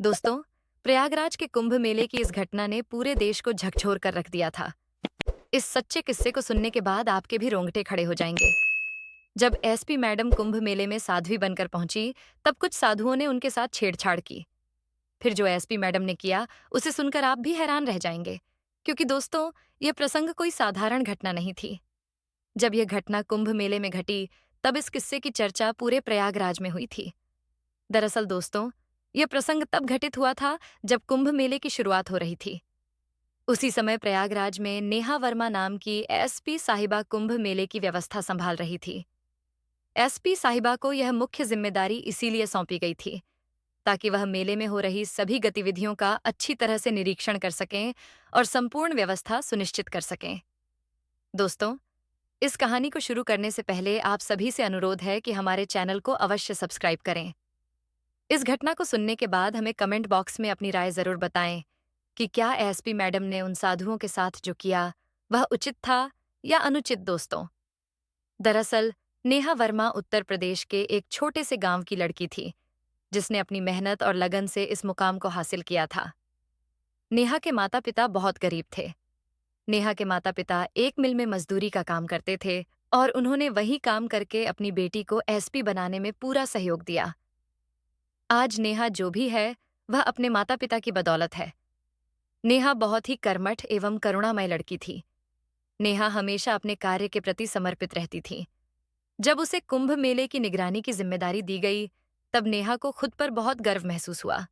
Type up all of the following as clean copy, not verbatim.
दोस्तों, प्रयागराज के कुंभ मेले की इस घटना ने पूरे देश को झकझोर कर रख दिया था। इस सच्चे किस्से को सुनने के बाद आपके भी रोंगटे खड़े हो जाएंगे। जब एसपी मैडम कुंभ मेले में साध्वी बनकर पहुंची, तब कुछ साधुओं ने उनके साथ छेड़छाड़ की। फिर जो एसपी मैडम ने किया, उसे सुनकर आप भी हैरान रह जाएंगे। क्योंकि दोस्तों, यह प्रसंग कोई साधारण घटना नहीं थी। जब यह घटना कुंभ मेले में घटी, तब इस किस्से की चर्चा पूरे प्रयागराज में हुई थी। दरअसल दोस्तों, यह प्रसंग तब घटित हुआ था जब कुंभ मेले की शुरुआत हो रही थी। उसी समय प्रयागराज में नेहा वर्मा नाम की एसपी साहिबा कुंभ मेले की व्यवस्था संभाल रही थी। एसपी साहिबा को यह मुख्य जिम्मेदारी इसीलिए सौंपी गई थी ताकि वह मेले में हो रही सभी गतिविधियों का अच्छी तरह से निरीक्षण कर सकें और संपूर्ण व्यवस्था सुनिश्चित कर सकें। दोस्तों, इस कहानी को शुरू करने से पहले आप सभी से अनुरोध है कि हमारे चैनल को अवश्य सब्सक्राइब करें। इस घटना को सुनने के बाद हमें कमेंट बॉक्स में अपनी राय जरूर बताएं कि क्या एसपी मैडम ने उन साधुओं के साथ जो किया वह उचित था या अनुचित। दोस्तों, दरअसल नेहा वर्मा उत्तर प्रदेश के एक छोटे से गांव की लड़की थी जिसने अपनी मेहनत और लगन से इस मुकाम को हासिल किया था। नेहा के माता पिता बहुत गरीब थे। नेहा के माता पिता एक मिल में मजदूरी का काम करते थे और उन्होंने वही काम करके अपनी बेटी को एसपी बनाने में पूरा सहयोग दिया। आज नेहा जो भी है, वह अपने माता पिता की बदौलत है। नेहा बहुत ही कर्मठ एवं करुणामय लड़की थी। नेहा हमेशा अपने कार्य के प्रति समर्पित रहती थी। जब उसे कुंभ मेले की निगरानी की जिम्मेदारी दी गई, तब नेहा को खुद पर बहुत गर्व महसूस हुआ।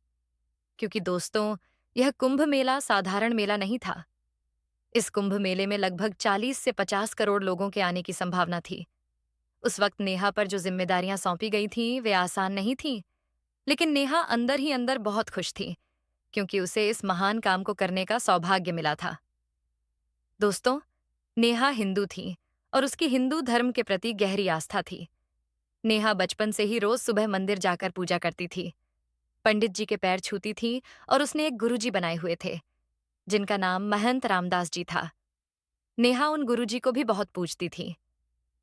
क्योंकि दोस्तों, यह कुंभ मेला साधारण मेला नहीं था। इस कुंभ मेले में लगभग 40 से 50 करोड़ लोगों के आने की संभावना थी। उस वक्त नेहा पर जो जिम्मेदारियां सौंपी गई थीं, वे आसान नहीं थीं। लेकिन नेहा अंदर ही अंदर बहुत खुश थी, क्योंकि उसे इस महान काम को करने का सौभाग्य मिला था। दोस्तों, नेहा हिंदू थी और उसकी हिंदू धर्म के प्रति गहरी आस्था थी। नेहा बचपन से ही रोज सुबह मंदिर जाकर पूजा करती थी, पंडित जी के पैर छूती थी और उसने एक गुरुजी बनाए हुए थे जिनका नाम महंत रामदास जी था। नेहा उन गुरुजी को भी बहुत पूजती थी।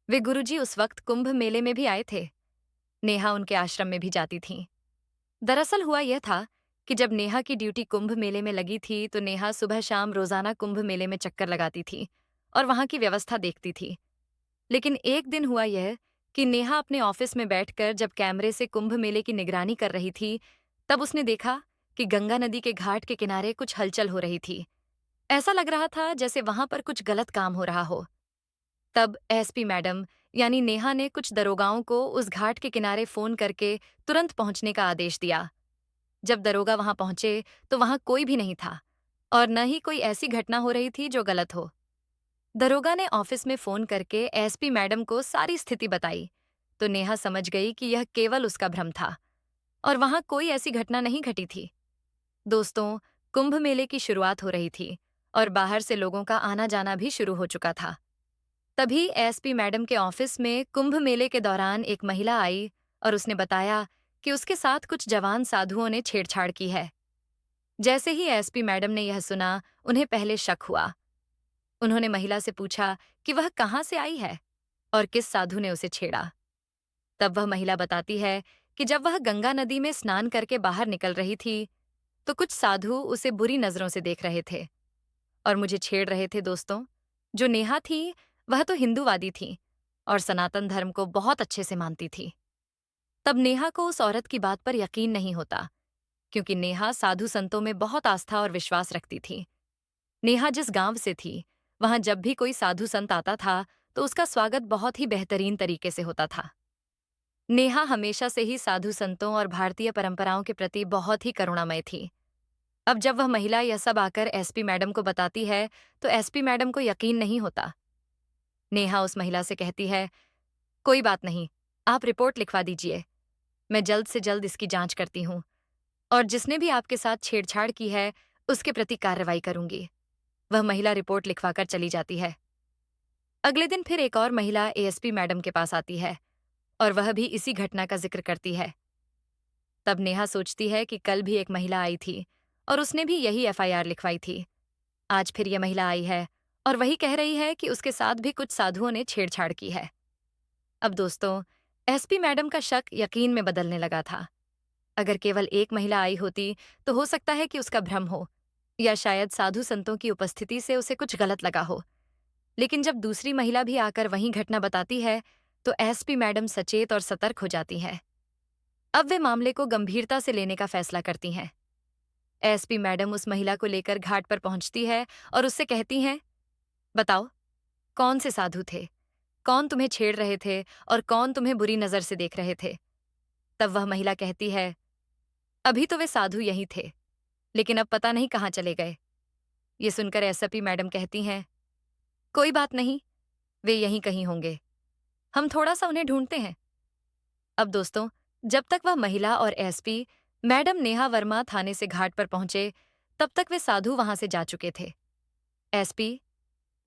वे गुरुजी उस वक्त कुंभ मेले में भी आए थे। नेहा उनके आश्रम में भी जाती थी। दरअसल हुआ यह था कि जब नेहा की ड्यूटी कुंभ मेले में लगी थी, तो नेहा सुबह शाम रोजाना कुंभ मेले में चक्कर लगाती थी और वहां की व्यवस्था देखती थी। लेकिन एक दिन हुआ यह कि नेहा अपने ऑफिस में बैठकर जब कैमरे से कुंभ मेले की निगरानी कर रही थी, तब उसने देखा कि गंगा नदी के घाट के किनारे कुछ हलचल हो रही थी। ऐसा लग रहा था जैसे वहां पर कुछ गलत काम हो रहा हो। तब एसपी मैडम यानी नेहा ने कुछ दरोगाओं को उस घाट के किनारे फोन करके तुरंत पहुंचने का आदेश दिया। जब दरोगा वहां पहुंचे, तो वहां कोई भी नहीं था और न ही कोई ऐसी घटना हो रही थी जो गलत हो। दरोगा ने ऑफिस में फोन करके एसपी मैडम को सारी स्थिति बताई, तो नेहा समझ गई कि यह केवल उसका भ्रम था और वहां कोई ऐसी घटना नहीं घटी थी। दोस्तों, कुंभ मेले की शुरुआत हो रही थी और बाहर से लोगों का आना जाना भी शुरू हो चुका था। तभी एसपी मैडम के ऑफिस में कुंभ मेले के दौरान एक महिला आई और उसने बताया कि उसके साथ कुछ जवान साधुओं ने छेड़छाड़ की है। जैसे ही एसपी मैडम ने यह सुना, उन्हें पहले शक हुआ। उन्होंने महिला से पूछा कि वह कहाँ से आई है और किस साधु ने उसे छेड़ा। तब वह महिला बताती है कि जब वह गंगा नदी में स्नान करके बाहर निकल रही थी, तो कुछ साधु उसे बुरी नजरों से देख रहे थे और मुझे छेड़ रहे थे। दोस्तों, जो नेहा थी, वह तो हिंदूवादी थी और सनातन धर्म को बहुत अच्छे से मानती थी। तब नेहा को उस औरत की बात पर यकीन नहीं होता, क्योंकि नेहा साधु संतों में बहुत आस्था और विश्वास रखती थी। नेहा जिस गांव से थी, वहां जब भी कोई साधु संत आता था, तो उसका स्वागत बहुत ही बेहतरीन तरीके से होता था। नेहा हमेशा से ही साधु संतों और भारतीय परंपराओं के प्रति बहुत ही करुणामय थी। अब जब वह महिला यह सब आकर एसपी मैडम को बताती है, तो एसपी मैडम को यकीन नहीं होता। नेहा उस महिला से कहती है, कोई बात नहीं, आप रिपोर्ट लिखवा दीजिए। मैं जल्द से जल्द इसकी जांच करती हूँ और जिसने भी आपके साथ छेड़छाड़ की है, उसके प्रति कार्रवाई करूंगी। वह महिला रिपोर्ट लिखवाकर चली जाती है। अगले दिन फिर एक और महिला एएसपी मैडम के पास आती है और वह भी इसी घटना का जिक्र करती है। तब नेहा सोचती है कि कल भी एक महिला आई थी और उसने भी यही एफआईआर लिखवाई थी। आज फिर यह महिला आई है और वही कह रही है कि उसके साथ भी कुछ साधुओं ने छेड़छाड़ की है। अब दोस्तों, एसपी मैडम का शक यकीन में बदलने लगा था। अगर केवल एक महिला आई होती तो हो सकता है कि उसका भ्रम हो, या शायद साधु संतों की उपस्थिति से उसे कुछ गलत लगा हो। लेकिन जब दूसरी महिला भी आकर वहीं घटना बताती है, तो एसपी मैडम सचेत और सतर्क हो जाती है। अब वे मामले को गंभीरता से लेने का फैसला करती हैं। एसपी मैडम उस महिला को लेकर घाट पर पहुंचती है और उससे कहती हैं, बताओ, कौन से साधु थे, कौन तुम्हें छेड़ रहे थे और कौन तुम्हें बुरी नजर से देख रहे थे। तब वह महिला कहती है, अभी तो वे साधु यहीं थे, लेकिन अब पता नहीं कहाँ चले गए। ये सुनकर एसपी मैडम कहती हैं, कोई बात नहीं, वे यहीं कहीं होंगे, हम थोड़ा सा उन्हें ढूंढते हैं। अब दोस्तों, जब तक वह महिला और एसपी मैडम नेहा वर्मा थाने से घाट पर पहुंचे, तब तक वे साधु वहां से जा चुके थे। एसपी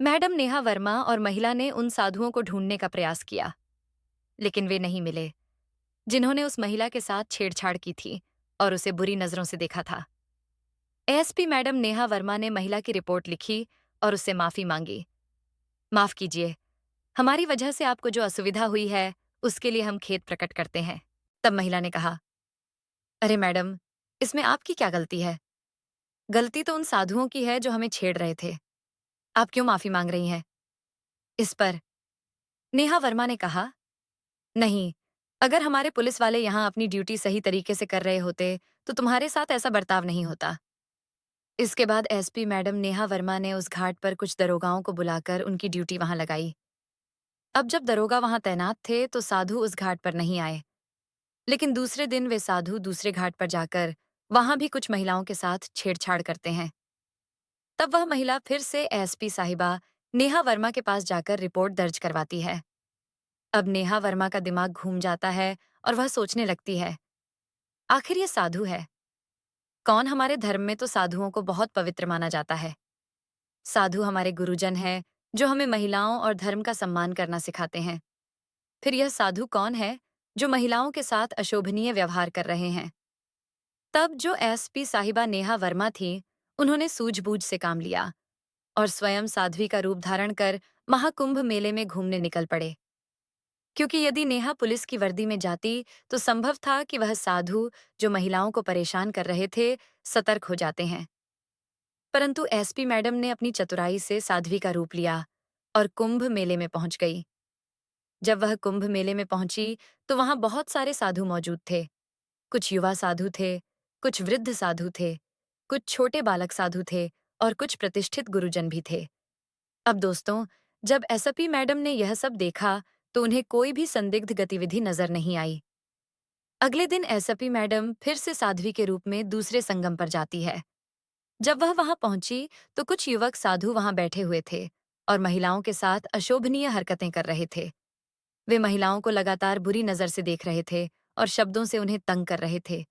मैडम नेहा वर्मा और महिला ने उन साधुओं को ढूंढने का प्रयास किया, लेकिन वे नहीं मिले जिन्होंने उस महिला के साथ छेड़छाड़ की थी और उसे बुरी नजरों से देखा था। एसपी मैडम नेहा वर्मा ने महिला की रिपोर्ट लिखी और उससे माफी मांगी। माफ कीजिए, हमारी वजह से आपको जो असुविधा हुई है, उसके लिए हम खेद प्रकट करते हैं। तब महिला ने कहा, अरे मैडम, इसमें आपकी क्या गलती है? गलती तो उन साधुओं की है जो हमें छेड़ रहे थे। आप क्यों माफी मांग रही हैं? इस पर नेहा वर्मा ने कहा, नहीं, अगर हमारे पुलिस वाले यहाँ अपनी ड्यूटी सही तरीके से कर रहे होते, तो तुम्हारे साथ ऐसा बर्ताव नहीं होता। इसके बाद एसपी मैडम नेहा वर्मा ने उस घाट पर कुछ दरोगाओं को बुलाकर उनकी ड्यूटी वहां लगाई। अब जब दरोगा वहां तैनात थे, तो साधु उस घाट पर नहीं आए, लेकिन दूसरे दिन वे साधु दूसरे घाट पर जाकर वहां भी कुछ महिलाओं के साथ छेड़छाड़ करते हैं। तब वह महिला फिर से एसपी साहिबा नेहा वर्मा के पास जाकर रिपोर्ट दर्ज करवाती है। अब नेहा वर्मा का दिमाग घूम जाता है और वह सोचने लगती है, आखिर ये साधु है कौन? हमारे धर्म में तो साधुओं को बहुत पवित्र माना जाता है। साधु हमारे गुरुजन हैं, जो हमें महिलाओं और धर्म का सम्मान करना सिखाते हैं। फिर यह साधु कौन है जो महिलाओं के साथ अशोभनीय व्यवहार कर रहे हैं? तब जो एसपी साहिबा नेहा वर्मा थी, उन्होंने सूझबूझ से काम लिया और स्वयं साध्वी का रूप धारण कर महाकुंभ मेले में घूमने निकल पड़े। क्योंकि यदि नेहा पुलिस की वर्दी में जाती, तो संभव था कि वह साधु जो महिलाओं को परेशान कर रहे थे, सतर्क हो जाते हैं। परंतु एसपी मैडम ने अपनी चतुराई से साध्वी का रूप लिया और कुंभ मेले में पहुंच गई। जब वह कुंभ मेले में पहुंची, तो वहां बहुत सारे साधु मौजूद थे। कुछ युवा साधु थे, कुछ वृद्ध साधु थे, कुछ छोटे बालक साधु थे और कुछ प्रतिष्ठित गुरुजन भी थे। अब दोस्तों, जब एसपी मैडम ने यह सब देखा, तो उन्हें कोई भी संदिग्ध गतिविधि नजर नहीं आई। अगले दिन एसपी मैडम फिर से साध्वी के रूप में दूसरे संगम पर जाती है। जब वह वहां पहुंची, तो कुछ युवक साधु वहां बैठे हुए थे और महिलाओं के साथ अशोभनीय हरकतें कर रहे थे। वे महिलाओं को लगातार बुरी नजर से देख रहे थे और शब्दों से उन्हें तंग कर रहे थे।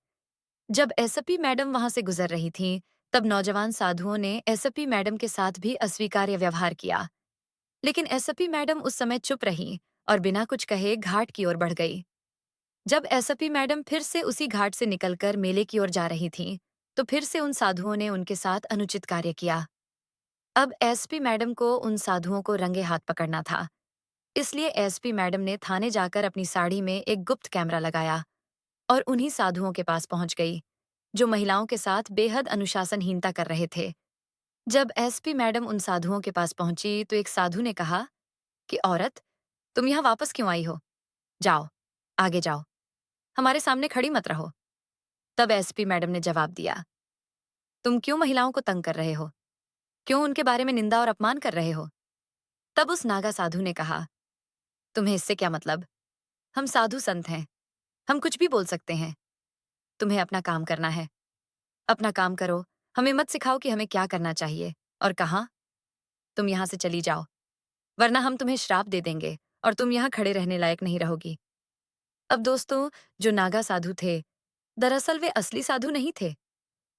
जब एसपी मैडम वहां से गुजर रही थीं, तब नौजवान साधुओं ने एसपी मैडम के साथ भी अस्वीकार्य व्यवहार किया। लेकिन एसपी मैडम उस समय चुप रहीं और बिना कुछ कहे घाट की ओर बढ़ गई। जब एसपी मैडम फिर से उसी घाट से निकलकर मेले की ओर जा रही थीं, तो फिर से उन साधुओं ने उनके साथ अनुचित कार्य किया। अब एसपी मैडम को उन साधुओं को रंगे हाथ पकड़ना था। इसलिए एसपी मैडम ने थाने जाकर अपनी साड़ी में एक गुप्त कैमरा लगाया और उन्हीं साधुओं के पास पहुंच गई, जो महिलाओं के साथ बेहद अनुशासनहीनता कर रहे थे। जब एसपी मैडम उन साधुओं के पास पहुंची, तो एक साधु ने कहा कि औरत, तुम यहाँ वापस क्यों आई हो? जाओ, आगे जाओ, हमारे सामने खड़ी मत रहो। तब एसपी मैडम ने जवाब दिया, तुम क्यों महिलाओं को तंग कर रहे हो? क्यों उनके बारे में निंदा और अपमान कर रहे हो? तब उस नागा साधु ने कहा, तुम्हें इससे क्या मतलब? हम साधु संत हैं, हम कुछ भी बोल सकते हैं। तुम्हें अपना काम करना है, अपना काम करो, हमें मत सिखाओ कि हमें क्या करना चाहिए और कहाँ। तुम यहाँ से चली जाओ, वरना हम तुम्हें श्राप दे देंगे और तुम यहाँ खड़े रहने लायक नहीं रहोगी। अब दोस्तों, जो नागा साधु थे, दरअसल वे असली साधु नहीं थे।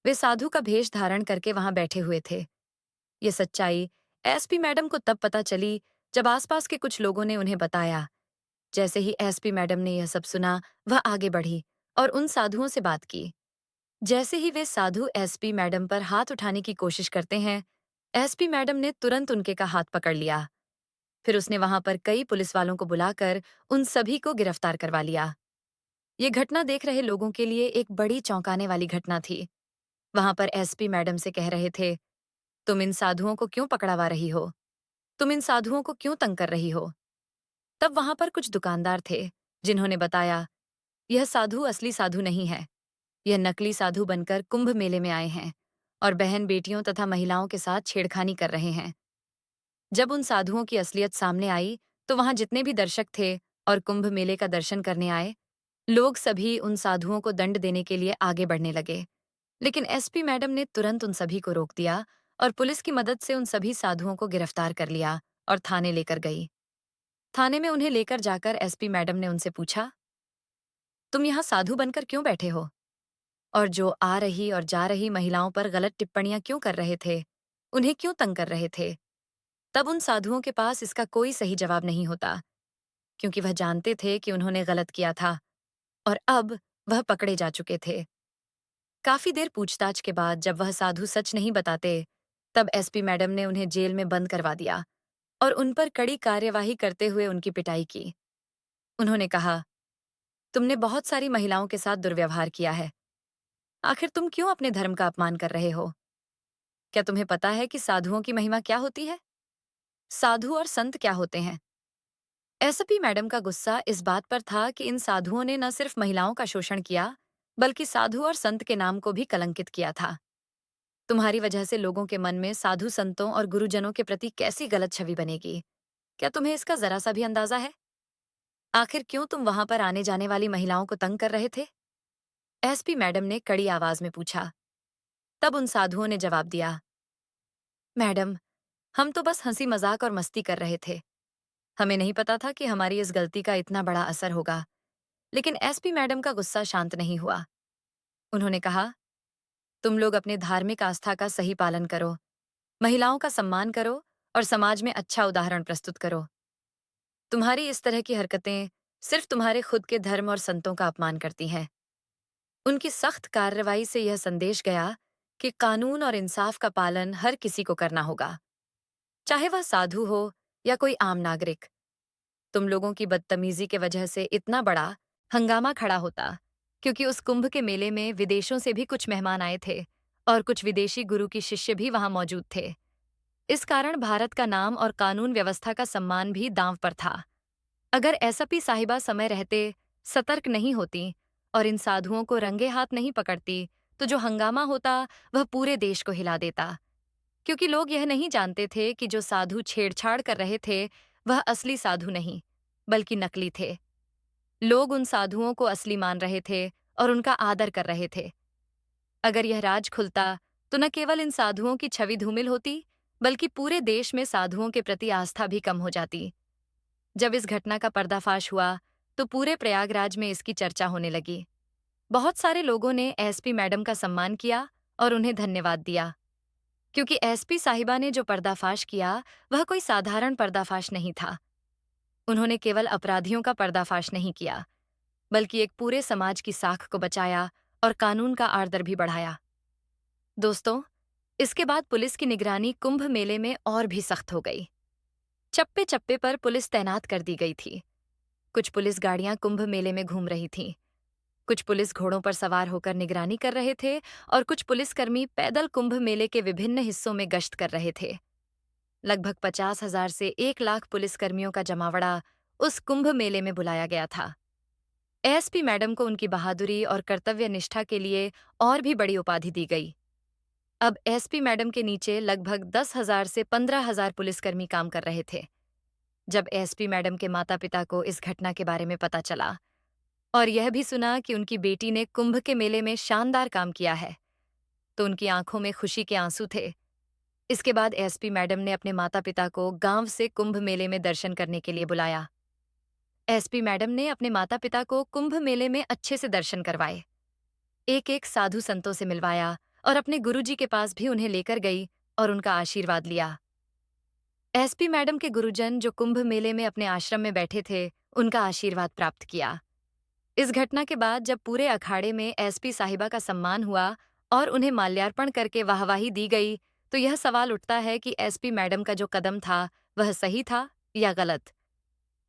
वे साधु का भेष धारण करके वहां बैठे हुए थे। ये सच्चाई एसपी मैडम को तब पता चली, जब आसपास के कुछ लोगों ने उन्हें बताया। जैसे ही एसपी मैडम ने यह सब सुना, वह आगे बढ़ी और उन साधुओं से बात की। जैसे ही वे साधु एसपी मैडम पर हाथ उठाने की कोशिश करते हैं, एसपी मैडम ने तुरंत उनके का हाथ पकड़ लिया। फिर उसने वहां पर कई पुलिस वालों को बुलाकर उन सभी को गिरफ्तार करवा लिया। ये घटना देख रहे लोगों के लिए एक बड़ी चौंकाने वाली घटना थी। वहां पर एसपी मैडम से कह रहे थे, तुम इन साधुओं को क्यों पकड़वा रही हो? तुम इन साधुओं को क्यों तंग कर रही हो? तब वहां पर कुछ दुकानदार थे, जिन्होंने बताया, यह साधु असली साधु नहीं है। यह नकली साधु बनकर कुंभ मेले में आए हैं और बहन बेटियों तथा महिलाओं के साथ छेड़खानी कर रहे हैं। जब उन साधुओं की असलियत सामने आई, तो वहां जितने भी दर्शक थे और कुंभ मेले का दर्शन करने आए, लोग सभी उन साधुओं को दंड देने के लिए आगे बढ़ने लगे। लेकिन एसपी मैडम ने तुरंत उन सभी को रोक दिया और पुलिस की मदद से उन सभी साधुओं को गिरफ्तार कर लिया और थाने लेकर गई। थाने में उन्हें लेकर जाकर एसपी मैडम ने उनसे पूछा, तुम यहाँ साधु बनकर क्यों बैठे हो? और जो आ रही और जा रही महिलाओं पर गलत टिप्पणियां क्यों कर रहे थे? उन्हें क्यों तंग कर रहे थे? तब उन साधुओं के पास इसका कोई सही जवाब नहीं होता, क्योंकि वह जानते थे कि उन्होंने गलत किया था और अब वह पकड़े जा चुके थे। काफी देर पूछताछ के बाद जब वह साधु सच नहीं बताते, तब एसपी मैडम ने उन्हें जेल में बंद करवा दिया और उन पर कड़ी कार्यवाही करते हुए उनकी पिटाई की। उन्होंने कहा, तुमने बहुत सारी महिलाओं के साथ दुर्व्यवहार किया है। आखिर तुम क्यों अपने धर्म का अपमान कर रहे हो? क्या तुम्हें पता है कि साधुओं की महिमा क्या होती है? साधु और संत क्या होते हैं? एसपी मैडम का गुस्सा इस बात पर था कि इन साधुओं ने न सिर्फ महिलाओं का शोषण किया, बल्कि साधु और संत के नाम को भी कलंकित किया था। तुम्हारी वजह से लोगों के मन में साधु संतों और गुरुजनों के प्रति कैसी गलत छवि बनेगी, क्या तुम्हें इसका जरा सा भी अंदाजा है? आखिर क्यों तुम वहां पर आने जाने वाली महिलाओं को तंग कर रहे थे? एसपी मैडम ने कड़ी आवाज में पूछा। तब उन साधुओं ने जवाब दिया, मैडम, हम तो बस हंसी मजाक और मस्ती कर रहे थे। हमें नहीं पता था कि हमारी इस गलती का इतना बड़ा असर होगा। लेकिन एसपी मैडम का गुस्सा शांत नहीं हुआ। उन्होंने कहा, तुम लोग अपने धार्मिक आस्था का सही पालन करो, महिलाओं का सम्मान करो और समाज में अच्छा उदाहरण प्रस्तुत करो। तुम्हारी इस तरह की हरकतें सिर्फ तुम्हारे खुद के धर्म और संतों का अपमान करती हैं। उनकी सख्त कार्रवाई से यह संदेश गया कि कानून और इंसाफ का पालन हर किसी को करना होगा, चाहे वह साधु हो या कोई आम नागरिक। तुम लोगों की बदतमीजी के वजह से इतना बड़ा हंगामा खड़ा होता, क्योंकि उस कुंभ के मेले में विदेशों से भी कुछ मेहमान आए थे और कुछ विदेशी गुरु की शिष्य भी वहां मौजूद थे। इस कारण भारत का नाम और कानून व्यवस्था का सम्मान भी दांव पर था। अगर एसपी साहिबा समय रहते सतर्क नहीं होती और इन साधुओं को रंगे हाथ नहीं पकड़ती, तो जो हंगामा होता वह पूरे देश को हिला देता। क्योंकि लोग यह नहीं जानते थे कि जो साधु छेड़छाड़ कर रहे थे, वह असली साधु नहीं, बल्कि नकली थे। लोग उन साधुओं को असली मान रहे थे और उनका आदर कर रहे थे। अगर यह राज खुलता, तो न केवल इन साधुओं की छवि धूमिल होती, बल्कि पूरे देश में साधुओं के प्रति आस्था भी कम हो जाती। जब इस घटना का पर्दाफाश हुआ, तो पूरे प्रयागराज में इसकी चर्चा होने लगी। बहुत सारे लोगों ने एसपी मैडम का सम्मान किया और उन्हें धन्यवाद दिया, क्योंकि एसपी साहिबा ने जो पर्दाफाश किया, वह कोई साधारण पर्दाफाश नहीं था। उन्होंने केवल अपराधियों का पर्दाफाश नहीं किया, बल्कि एक पूरे समाज की साख को बचाया और कानून का आदर भी बढ़ाया। दोस्तों, इसके बाद पुलिस की निगरानी कुंभ मेले में और भी सख्त हो गई। चप्पे चप्पे पर पुलिस तैनात कर दी गई थी। कुछ पुलिस गाड़ियां कुंभ मेले में घूम रही थीं। कुछ पुलिस घोड़ों पर सवार होकर निगरानी कर रहे थे और कुछ पुलिसकर्मी पैदल कुंभ मेले के विभिन्न हिस्सों में गश्त कर रहे थे। लगभग 50,000 से 1 लाख पुलिसकर्मियों का जमावड़ा उस कुंभ मेले में बुलाया गया था। एसपी मैडम को उनकी बहादुरी और कर्तव्य निष्ठा के लिए और भी बड़ी उपाधि दी गई। अब एसपी मैडम के नीचे लगभग 10,000 से 15,000 पुलिसकर्मी काम कर रहे थे। जब एसपी मैडम के माता-पिता को इस घटना के बारे में पता चला और यह भी सुना कि उनकी बेटी ने कुंभ के मेले में शानदार काम किया है, तो उनकी आंखों में खुशी के आंसू थे। इसके बाद एसपी मैडम ने अपने माता-पिता को गांव से कुंभ मेले में दर्शन करने के लिए बुलाया। एसपी मैडम ने अपने माता-पिता को कुंभ मेले में अच्छे से दर्शन करवाए, एक-एक साधु संतों से मिलवाया और अपने गुरुजी के पास भी उन्हें लेकर गई और उनका आशीर्वाद लिया। एसपी मैडम के गुरुजन जो कुंभ मेले में अपने आश्रम में बैठे थे, उनका आशीर्वाद प्राप्त किया। इस घटना के बाद जब पूरे अखाड़े में एसपी साहिबा का सम्मान हुआ और उन्हें माल्यार्पण करके वाहवाही दी गई, तो यह सवाल उठता है कि एसपी मैडम का जो कदम था, वह सही था या गलत?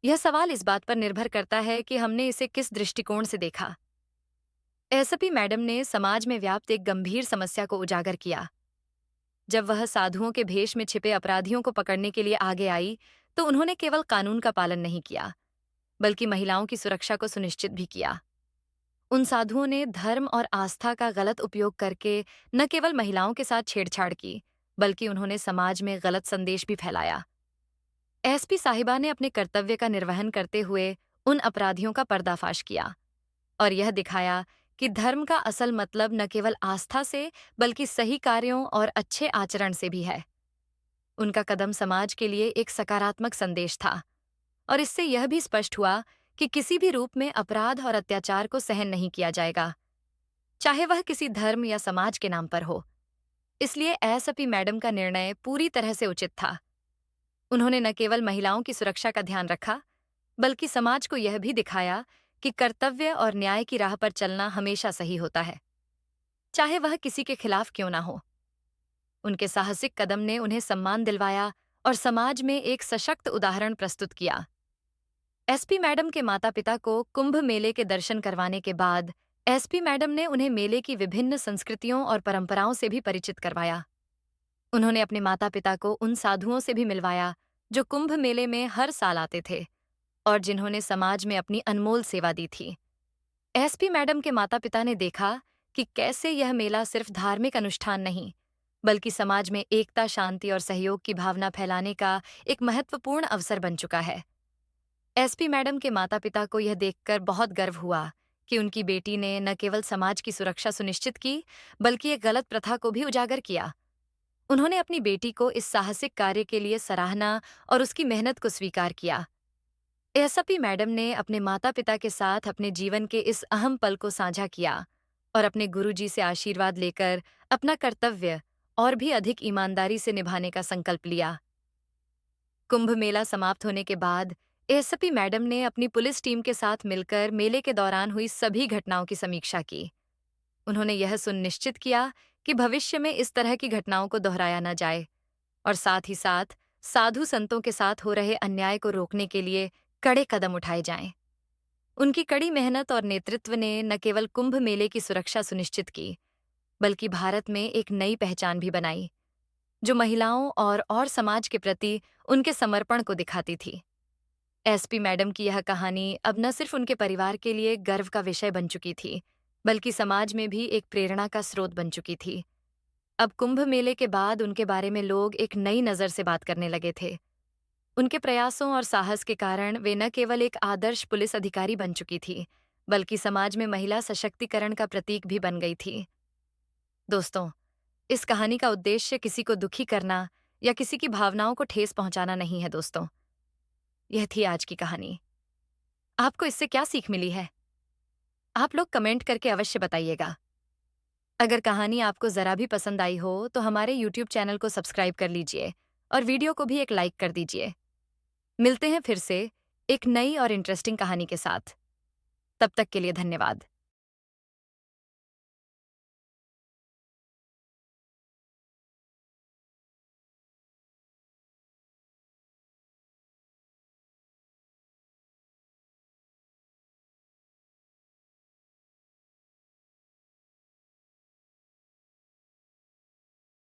यह सवाल इस बात पर निर्भर करता है कि हमने इसे किस दृष्टिकोण से देखा। एसपी मैडम ने समाज में व्याप्त एक गंभीर समस्या को उजागर किया। जब वह साधुओं के भेष में छिपे अपराधियों को पकड़ने के लिए आगे आई, तो उन्होंने केवल कानून का पालन नहीं किया, बल्कि महिलाओं की सुरक्षा को सुनिश्चित भी किया। उन साधुओं ने धर्म और आस्था का गलत उपयोग करके न केवल महिलाओं के साथ छेड़छाड़ की, बल्कि उन्होंने समाज में गलत संदेश भी फैलाया। एसपी साहिबा ने अपने कर्तव्य का निर्वहन करते हुए उन अपराधियों का पर्दाफाश किया और यह दिखाया कि धर्म का असल मतलब न केवल आस्था से, बल्कि सही कार्यों और अच्छे आचरण से भी है। उनका कदम समाज के लिए एक सकारात्मक संदेश था और इससे यह भी स्पष्ट हुआ कि किसी भी रूप में अपराध और अत्याचार को सहन नहीं किया जाएगा, चाहे वह किसी धर्म या समाज के नाम पर हो। इसलिए एसपी मैडम का निर्णय पूरी तरह से उचित था। उन्होंने न केवल महिलाओं की सुरक्षा का ध्यान रखा, बल्कि समाज को यह भी दिखाया कि कर्तव्य और न्याय की राह पर चलना हमेशा सही होता है, चाहे वह किसी के खिलाफ क्यों ना हो। उनके साहसिक कदम ने उन्हें सम्मान दिलवाया और समाज में एक सशक्त उदाहरण प्रस्तुत किया। एसपी मैडम के माता-पिता को कुंभ मेले के दर्शन करवाने के बाद एसपी मैडम ने उन्हें मेले की विभिन्न संस्कृतियों और परंपराओं से भी परिचित करवाया। उन्होंने अपने माता-पिता को उन साधुओं से भी मिलवाया जो कुंभ मेले में हर साल आते थे और जिन्होंने समाज में अपनी अनमोल सेवा दी थी। एसपी मैडम के माता-पिता ने देखा कि कैसे यह मेला सिर्फ धार्मिक अनुष्ठान नहीं, बल्कि समाज में एकता, शांति और सहयोग की भावना फैलाने का एक महत्वपूर्ण अवसर बन चुका है। एसपी मैडम के माता-पिता को यह देखकर बहुत गर्व हुआ कि उनकी बेटी ने न केवल समाज की सुरक्षा सुनिश्चित की, बल्कि एक गलत प्रथा को भी उजागर किया। उन्होंने अपनी बेटी को इस साहसिक कार्य के लिए सराहना और उसकी मेहनत को स्वीकार किया। एसपी मैडम ने अपने माता-पिता के साथ अपने जीवन के इस अहम पल को साझा किया और अपने गुरुजी से आशीर्वाद लेकर अपना कर्तव्य और भी अधिक ईमानदारी से निभाने का संकल्प लिया। कुंभ मेला समाप्त होने के बाद एसपी मैडम ने अपनी पुलिस टीम के साथ मिलकर मेले के दौरान हुई सभी घटनाओं की समीक्षा की। उन्होंने यह सुनिश्चित किया कि भविष्य में इस तरह की घटनाओं को दोहराया न जाए और साथ ही साथ साधु संतों के साथ हो रहे अन्याय को रोकने के लिए कड़े कदम उठाए जाएं। उनकी कड़ी मेहनत और नेतृत्व ने न केवल कुंभ मेले की सुरक्षा सुनिश्चित की, बल्कि भारत में एक नई पहचान भी बनाई, जो महिलाओं और समाज के प्रति उनके समर्पण को दिखाती थी। एसपी मैडम की यह कहानी अब न सिर्फ उनके परिवार के लिए गर्व का विषय बन चुकी थी, बल्कि समाज में भी एक प्रेरणा का स्रोत बन चुकी थी। अब कुंभ मेले के बाद उनके बारे में लोग एक नई नज़र से बात करने लगे थे। उनके प्रयासों और साहस के कारण वे न केवल एक आदर्श पुलिस अधिकारी बन चुकी थी, बल्कि समाज में महिला सशक्तिकरण का प्रतीक भी बन गई थी। दोस्तों, इस कहानी का उद्देश्य किसी को दुखी करना या किसी की भावनाओं को ठेस पहुंचाना नहीं है दोस्तों। यह थी आज की कहानी। आपको इससे क्या सीख मिली है? आप लोग कमेंट करके अवश्य बताइएगा। अगर कहानी आपको जरा भी पसंद आई हो तो हमारे YouTube चैनल को सब्सक्राइब कर लीजिए और वीडियो को भी एक लाइक कर दीजिए। मिलते हैं फिर से एक नई और इंटरेस्टिंग कहानी के साथ। तब तक के लिए धन्यवाद।